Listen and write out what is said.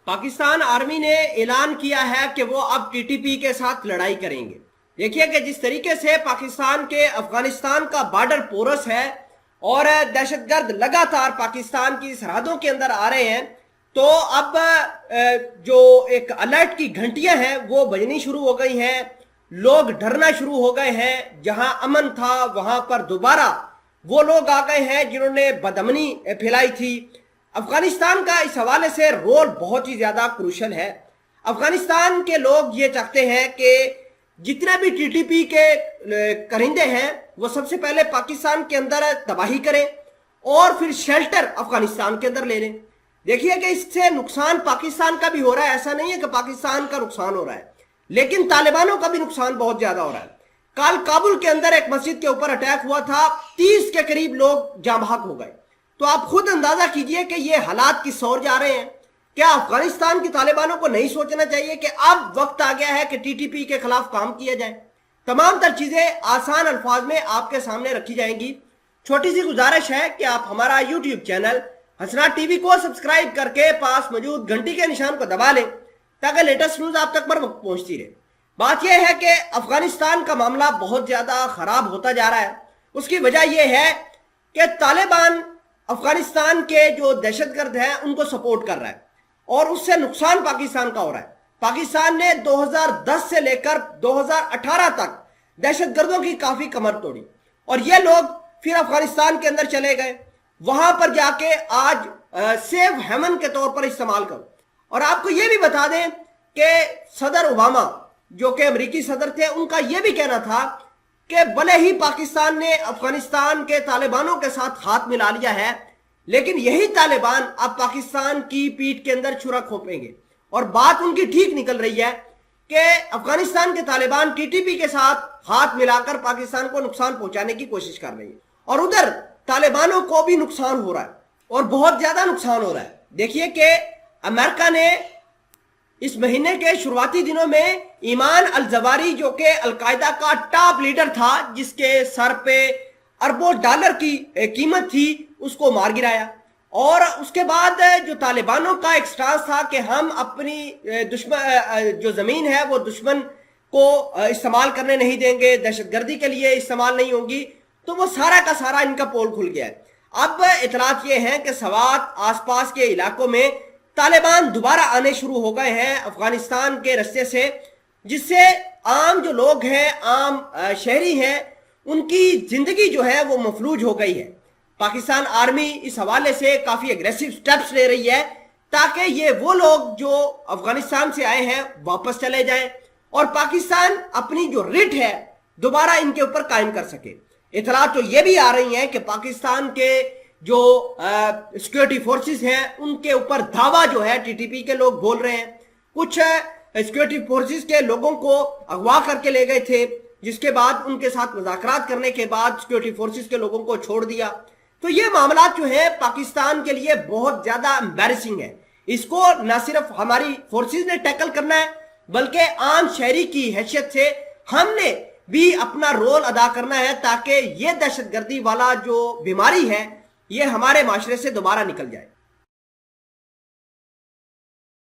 Pakistan army نے اعلان کیا ہے کہ وہ اب ٹی ٹی پی کے ساتھ لڑائی کریں گے۔ دیکھیے کہ جس طریقے سے پاکستان کے افغانستان کا بارڈر پورس ہے اور دہشت گرد لگاتار پاکستان کی سرحدوں کے اندر آ رہے ہیں، تو اب جو ایک الرٹ کی گھنٹیاں ہیں وہ بجنی شروع ہو گئی ہیں، لوگ ڈرنا شروع ہو گئے ہیں۔ جہاں امن تھا وہاں پر دوبارہ وہ لوگ آ گئے ہیں جنہوں نے بدامنی پھیلائی تھی۔ افغانستان کا اس حوالے سے رول بہت ہی زیادہ کروشل ہے۔ افغانستان کے لوگ یہ چاہتے ہیں کہ جتنے بھی ٹی ٹی پی کے کرندے ہیں وہ سب سے پہلے پاکستان کے اندر تباہی کریں اور پھر شیلٹر افغانستان کے اندر لے لیں۔ دیکھیے کہ اس سے نقصان پاکستان کا بھی ہو رہا ہے، ایسا نہیں ہے کہ پاکستان کا نقصان ہو رہا ہے، لیکن طالبانوں کا بھی نقصان بہت زیادہ ہو رہا ہے۔ کل کابل کے اندر ایک مسجد کے اوپر اٹیک ہوا تھا، 30 کے قریب لوگ جاں بحق ہو گئے۔ تو آپ خود اندازہ کیجئے کہ یہ حالات کس اور جا رہے ہیں۔ کیا افغانستان کی طالبانوں کو نہیں سوچنا چاہیے کہ اب وقت آ گیا ہے کہ ٹی ٹی پی کے خلاف کام کیا جائے؟ تمام تر چیزیں آسان الفاظ میں آپ کے سامنے رکھی جائیں گی۔ چھوٹی سی گزارش ہے کہ آپ ہمارا یوٹیوب چینل حسنات ٹی وی کو سبسکرائب کر کے پاس موجود گھنٹی کے نشان کو دبا لیں تاکہ لیٹسٹ نیوز آپ تک پر وقت پہنچتی رہے۔ بات یہ ہے کہ افغانستان کا معاملہ بہت زیادہ خراب ہوتا جا رہا ہے۔ اس کی وجہ یہ ہے کہ طالبان افغانستان کے جو دہشت گرد ہیں ان کو سپورٹ کر رہا ہے اور اس سے نقصان پاکستان کا ہو رہا ہے۔ پاکستان نے 2010 سے لے کر 2018 تک دہشت گردوں کی کافی کمر توڑی اور یہ لوگ پھر افغانستان کے اندر چلے گئے، وہاں پر جا کے آج سیف ہیمن کے طور پر استعمال کرو۔ اور آپ کو یہ بھی بتا دیں کہ صدر اوباما جو کہ امریکی صدر تھے، ان کا یہ بھی کہنا تھا کہ بھلے ہی پاکستان نے افغانستان کے طالبانوں کے ساتھ ہاتھ ملا لیا ہے، لیکن یہی طالبان اب پاکستان کی پیٹھ کے اندر چھرا کھوپیں گے۔ اور بات ان کی ٹھیک نکل رہی ہے کہ افغانستان کے طالبان ٹی ٹی پی کے ساتھ ہاتھ ملا کر پاکستان کو نقصان پہنچانے کی کوشش کر رہی ہے، اور ادھر طالبانوں کو بھی نقصان ہو رہا ہے اور بہت زیادہ نقصان ہو رہا ہے۔ دیکھیے کہ امریکہ نے اس مہینے کے شروعاتی دنوں میں ایمان الزواری جو کہ القاعدہ کا ٹاپ لیڈر تھا، جس کے سر پہ اربوں ڈالر کی قیمت تھی، اس کو مار گرایا۔ اور اس کے بعد جو طالبانوں کا ایک سٹانس تھا کہ ہم اپنی جو زمین ہے وہ دشمن کو استعمال کرنے نہیں دیں گے، دہشت گردی کے لیے استعمال نہیں ہوگی، تو وہ سارا کا سارا ان کا پول کھل گیا ہے۔ اب اطلاعات یہ ہیں کہ سوات آس پاس کے علاقوں میں طالبان دوبارہ آنے شروع ہو گئے ہیں افغانستان کے رستے سے، جس سے عام جو لوگ ہیں، عام شہری ہیں، ان کی زندگی جو ہے وہ مفلوج ہو گئی ہے۔ پاکستان آرمی اس حوالے سے کافی اگریسو سٹیپس لے رہی ہے تاکہ یہ وہ لوگ جو افغانستان سے آئے ہیں واپس چلے جائیں اور پاکستان اپنی جو رٹ ہے دوبارہ ان کے اوپر قائم کر سکے۔ اطلاعات تو یہ بھی آ رہی ہیں کہ پاکستان کے جو سیکورٹی فورسز ہیں ان کے اوپر دھاوا جو ہے ٹی ٹی پی کے لوگ بول رہے ہیں۔ کچھ سیکورٹی فورسز کے لوگوں کو اغوا کر کے لے گئے تھے، جس کے بعد ان کے ساتھ مذاکرات کرنے کے بعد سیکورٹی فورسز کے لوگوں کو چھوڑ دیا۔ تو یہ معاملات جو ہیں پاکستان کے لیے بہت زیادہ امبیرسنگ ہے۔ اس کو نہ صرف ہماری فورسز نے ٹیکل کرنا ہے بلکہ عام شہری کی حیثیت سے ہم نے بھی اپنا رول ادا کرنا ہے تاکہ یہ دہشت گردی والا جو بیماری ہے یہ ہمارے معاشرے سے دوبارہ نکل جائے۔